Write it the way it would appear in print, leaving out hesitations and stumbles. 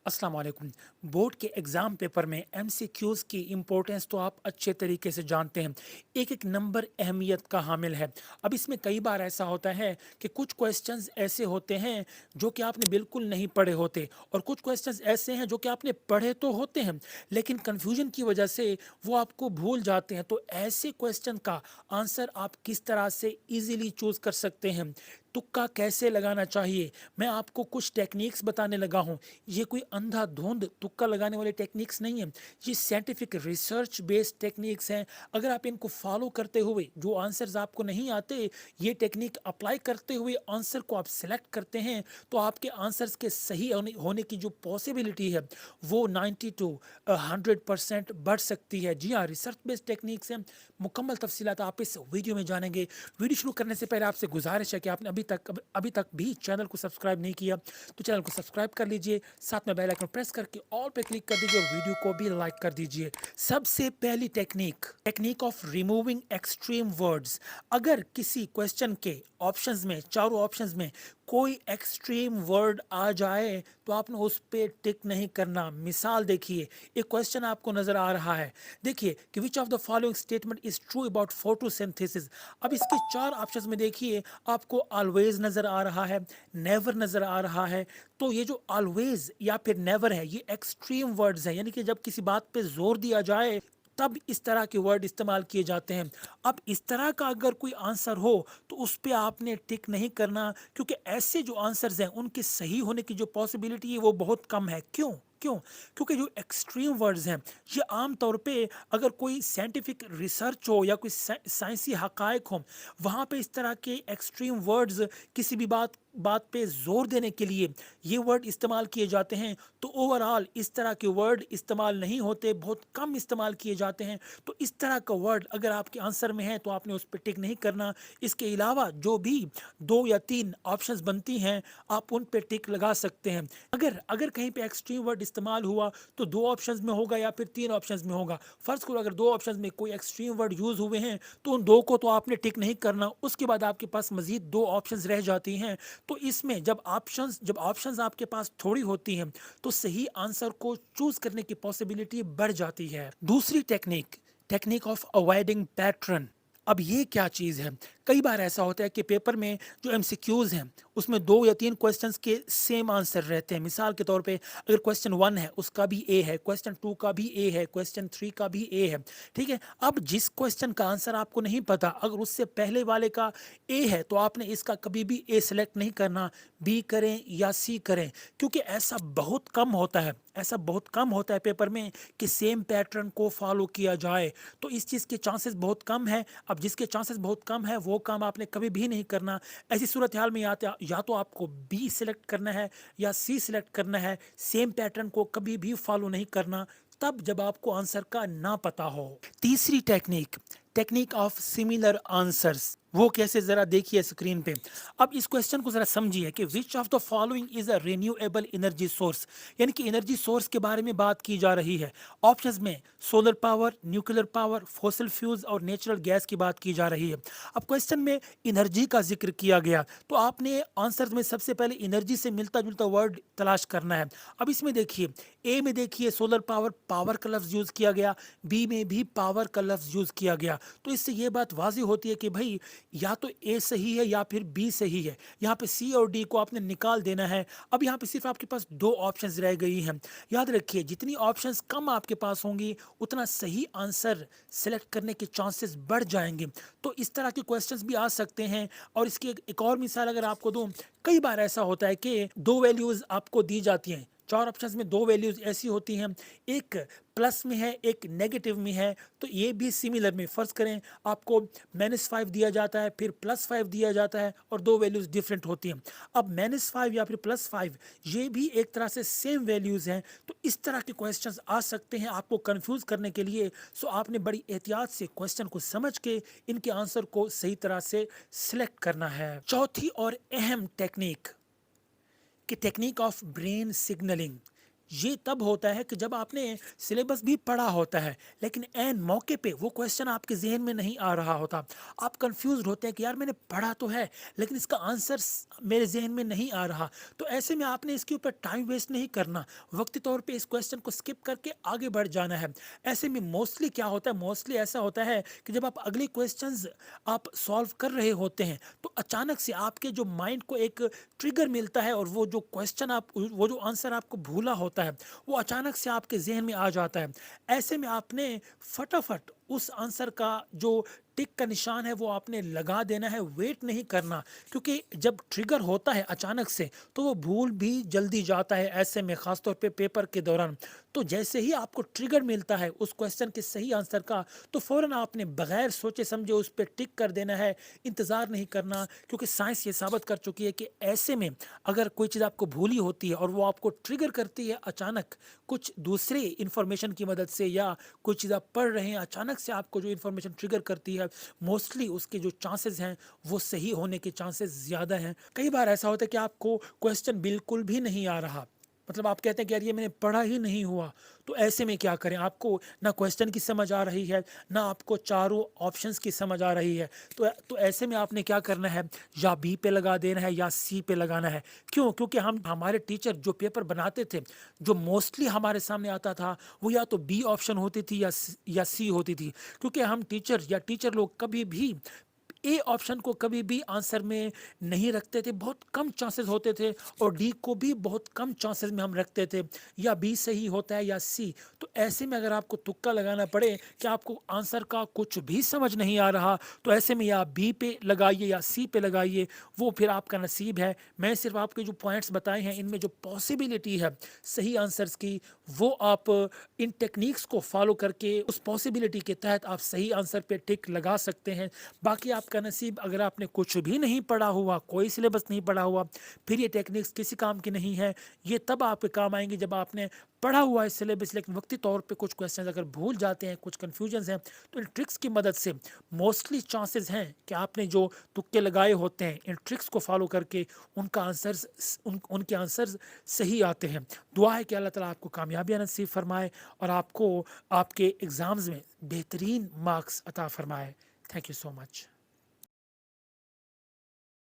अस्सलाम वालेकुम। बोर्ड के एग्ज़ाम पेपर में एमसीक्यूज़ की इम्पोर्टेंस तो आप अच्छे तरीके से जानते हैं। एक-एक नंबर अहमियत का हामिल है। अब इसमें कई बार ऐसा होता है कि कुछ क्वेश्चंस ऐसे होते हैं जो कि आपने बिल्कुल नहीं पढ़े होते और कुछ क्वेश्चंस ऐसे हैं जो कि आपने पढ़े तो होते हैं, लेकिन कन्फ्यूज़न की वजह से वो आपको भूल जाते हैं। तो ऐसे क्वेश्चन का आंसर आप किस तरह से ईज़िली चूज़ कर सकते हैं? तुक्का कैसे लगाना चाहिए? मैं आपको कुछ टेक्निक्स बताने लगा हूँ। ये कोई अंधाधुंध तुक्का लगाने वाले टेक्निक्स नहीं हैं। ये साइंटिफिक रिसर्च बेस्ड टेक्निक्स हैं। अगर आप इनको फॉलो करते हुए जो आंसर्स आपको नहीं आते, ये टेक्निक अप्लाई करते हुए आंसर को आप सेलेक्ट करते हैं, तो आपके आंसर्स के सही होने होने की जो पॉसिबिलिटी है, वो 90 टू 100% बढ़ सकती है। जी हाँ, रिसर्च बेस्ड टेक्निक्स हैं। मुकम्मल तफसीलात आप इस वीडियो में जानेंगे। वीडियो शुरू करने से पहले आपसे गुज़ारिश है कि आपने अभी तक भी चैनल को सब्सक्राइब नहीं किया, तो चैनल को सब्सक्राइब कर लीजिए, साथ में बेल आइकन प्रेस करके ऑल पे क्लिक कर दीजिए और वीडियो को भी लाइक कर दीजिए। सबसे पहली technique of removing extreme words. अगर किसी क्वेश्चन के ऑप्शंस में, चारों ऑप्शंस में कोई एक्सट्रीम वर्ड आ जाए तो आपने उस पे टिक नहीं करना। मिसाल देखिए, एक क्वेश्चन आपको नजर आ रहा है। देखिए कि which of the following statement is true about photosynthesis. अब इसके चार ऑप्शंस में देखिए, आपको ऑलवेज नजर आ रहा है, नेवर नजर आ रहा है। तो ये जो ऑलवेज या फिर नेवर है, ये एक्सट्रीम वर्ड्स हैं, यानी कि जब किसी बात पे जोर दिया जाए तब इस तरह के वर्ड इस्तेमाल किए जाते हैं। अब इस तरह का अगर कोई आंसर हो तो उस पे आपने टिक नहीं करना, क्योंकि ऐसे जो आंसर्स हैं उनके सही होने की जो पॉसिबिलिटी है वो बहुत कम है। क्यों? क्यों? क्योंकि जो एक्सट्रीम वर्ड्स हैं, ये आम तौर पे अगर कोई साइंटिफिक रिसर्च हो या कोई साइंसी हकायक हो, वहाँ पे इस तरह के एक्सट्रीम वर्ड्स किसी भी बात बात पे जोर देने के लिए ये वर्ड इस्तेमाल किए जाते हैं। तो ओवरऑल इस तरह के वर्ड इस्तेमाल नहीं होते, बहुत कम इस्तेमाल किए जाते हैं। तो इस तरह का वर्ड अगर आपके आंसर में है तो आपने उस पर टिक नहीं करना। इसके अलावा जो भी 2 या 3 ऑप्शंस बनती हैं, आप उन पे टिक लगा सकते हैं। अगर अगर कहीं पे एक्सट्रीम वर्ड इस्तेमाल हुआ तो 2 ऑप्शंस में होगा या फिर 3 ऑप्शंस में होगा। फर्ज करो अगर 2 ऑप्शंस में कोई एक्सट्रीम वर्ड यूज हुए हैं तो उन दो को तो आपने टिक नहीं करना। उसके बाद आपके पास मजीद 2 ऑप्शंस रह जाती हैं। तो इसमें जब ऑप्शंस आपके पास थोड़ी होती हैं तो सही आंसर को चूज करने की पॉसिबिलिटी बढ़ जाती है। दूसरी टेक्निक ऑफ अवॉइडिंग पैटर्न। अब ये क्या चीज है? कई बार ऐसा होता है कि पेपर में जो एमसीक्यूज हैं उसमें 2 या 3 क्वेश्चंस के सेम आंसर रहते हैं। मिसाल के तौर पे अगर क्वेश्चन 1 है उसका भी ए है, क्वेश्चन 2 का भी ए है, क्वेश्चन 3 का भी ए है। ठीक है, अब जिस क्वेश्चन का आंसर आपको नहीं पता, अगर उससे पहले वाले का ए है तो आपने इसका कभी भी ए सिलेक्ट नहीं करना, बी करें या सी करें, क्योंकि ऐसा बहुत कम होता है पेपर में कि सेम पैटर्न को फॉलो किया जाए। तो इस चीज़ के चांसेस बहुत कम है। अब जिसके चांसेस बहुत कम है वो काम आपने कभी भी नहीं करना। ऐसी सूरत हाल में या तो आपको बी सिलेक्ट करना है या सी सिलेक्ट करना है। सेम पैटर्न को कभी भी फॉलो नहीं करना तब जब आपको आंसर का ना पता हो। तीसरी टेक्निक ऑफ सिमिलर आंसर्स, वो कैसे जरा देखिए स्क्रीन पे। अब इस क्वेश्चन को जरा समझिए कि which of the following is a renewable energy source, यानी कि एनर्जी सोर्स के बारे में बात की जा रही है। ऑप्शंस में solar power, nuclear power, fossil fuels और नेचुरल गैस की बात की जा रही है। अब क्वेश्चन में एनर्जी का जिक्र किया गया तो आपने आंसर में सबसे पहले एनर्जी से मिलता जुलता वर्ड तलाश करना है। अब इसमें देखिए, ए में देखिए सोलर पावर, पावर का लफ्ज यूज किया गया, बी में भी पावर का लफ्ज यूज किया गया। तो इससे ये बात वाज़ी होती है कि भाई या तो ए सही है या फिर बी सही है। यहाँ पे सी और डी को आपने निकाल देना है। अब यहाँ पे सिर्फ आपके पास 2 ऑप्शंस रह गई हैं। याद रखिए, जितनी ऑप्शंस कम आपके पास होंगी उतना सही आंसर सेलेक्ट करने के चांसेस बढ़ जाएंगे। तो इस तरह के क्वेश्चंस भी आ सकते हैं। और इसकी एक और मिसाल अगर आपको दूं, कई बार ऐसा होता है कि 2 वैल्यूज आपको दी जाती हैं। 4 ऑप्शंस में 2 वैल्यूज ऐसी होती हैं, एक प्लस में है एक नेगेटिव में है। तो ये भी सिमिलर में फर्ज करें आपको -5 दिया जाता है, फिर +5 दिया जाता है और 2 वैल्यूज डिफरेंट होती हैं। अब -5 या फिर +5 ये भी एक तरह से सेम वैल्यूज हैं। तो इस तरह के क्वेश्चंस आ सकते हैं आपको कंफ्यूज करने के लिए। सो आपने बड़ी एहतियात से क्वेश्चन को समझ के इनके आंसर को सही तरह से सिलेक्ट करना है। चौथी और अहम टेक्निक ऑफ ब्रेन सिग्नलिंग। ये तब होता है कि जब आपने सिलेबस भी पढ़ा होता है, लेकिन ऐन मौके पे वो क्वेश्चन आपके ज़हन में नहीं आ रहा होता। आप कन्फ्यूज़्ड होते हैं कि यार मैंने पढ़ा तो है, लेकिन इसका आंसर मेरे ज़हन में नहीं आ रहा। तो ऐसे में आपने इसके ऊपर टाइम वेस्ट नहीं करना, वक्ती तौर पे इस क्वेश्चन को स्किप करके आगे बढ़ जाना है। ऐसे में मोस्टली क्या होता है, मोस्टली ऐसा होता है कि जब आप अगले क्वेश्चंस आप सॉल्व कर रहे होते हैं, तो अचानक से आपके जो माइंड को एक ट्रिगर मिलता है और वो जो आंसर आपको भूला होता है, वो अचानक से आपके ज़हन में आ जाता है। ऐसे में आपने फटाफट उस आंसर का जो टिक का निशान है वो आपने लगा देना है, वेट नहीं करना, क्योंकि जब ट्रिगर होता है अचानक से तो वो भूल भी जल्दी जाता है ऐसे में, ख़ास तौर पे पेपर के दौरान। तो जैसे ही आपको ट्रिगर मिलता है उस क्वेश्चन के सही आंसर का, तो फ़ौरन आपने बगैर सोचे समझे उस पे टिक कर देना है, इंतज़ार नहीं करना, क्योंकि साइंस ये साबित कर चुकी है कि ऐसे में अगर कोई चीज़ आपको भूली होती है और वो आपको ट्रिगर करती है अचानक कुछ दूसरे इन्फॉर्मेशन की मदद से, या कोई चीज़ आप पढ़ रहे हैं अचानक से आपको जो इन्फॉर्मेशन ट्रिगर करती है, मोस्टली उसके जो चांसेस हैं वो सही होने के चांसेस ज़्यादा हैं। कई बार ऐसा होता है कि आपको क्वेश्चन बिल्कुल भी नहीं आ रहा, मतलब आप कहते हैं कि यार ये मैंने पढ़ा ही नहीं हुआ, तो ऐसे में क्या करें? आपको ना क्वेश्चन की समझ आ रही है, ना आपको चारों ऑप्शंस की समझ आ रही है। तो ऐसे में आपने क्या करना है, या बी पे लगा देना है या सी पे लगाना है। क्यों? क्योंकि हम हमारे टीचर जो पेपर बनाते थे, जो मोस्टली हमारे सामने आता था, वो या तो बी ऑप्शन होती थी या सी होती थी। क्योंकि हम टीचर लोग कभी भी ए ऑप्शन को कभी भी आंसर में नहीं रखते थे, बहुत कम चांसेस होते थे, और डी को भी बहुत कम चांसेस में हम रखते थे, या बी सही होता है या सी। तो ऐसे में अगर आपको तुक्का लगाना पड़े कि आपको आंसर का कुछ भी समझ नहीं आ रहा, तो ऐसे में या बी पे लगाइए या सी पे लगाइए, वो फिर आपका नसीब है। मैं सिर्फ आपके जो पॉइंट्स बताए हैं इनमें जो पॉसिबिलिटी है सही आंसर्स की, वो आप इन टेक्निक्स को फॉलो करके उस पॉसिबिलिटी के तहत आप सही आंसर पे टिक लगा सकते हैं। बाकी आपका नसीब, अगर आपने कुछ भी नहीं पढ़ा हुआ, कोई सिलेबस नहीं पढ़ा हुआ, फिर ये टेक्निक्स किसी काम की नहीं है। ये तब आपके काम आएँगी जब आपने पढ़ा हुआ है सिलेबस, लेकिन वक्ती तौर पे कुछ क्वेश्चंस अगर भूल जाते हैं, कुछ कन्फ्यूजन्स हैं, तो इन ट्रिक्स की मदद से मोस्टली चांसेस हैं कि आपने जो तुक्के लगाए होते हैं, इन ट्रिक्स को फॉलो करके उनका उनके आंसर्स सही आते हैं। दुआ है कि अल्लाह ताला आपको कामयाबियाँ नसीब फरमाए और आपको आपके एग्ज़ाम्स में बेहतरीन मार्क्स अता फरमाए। Thank you so much.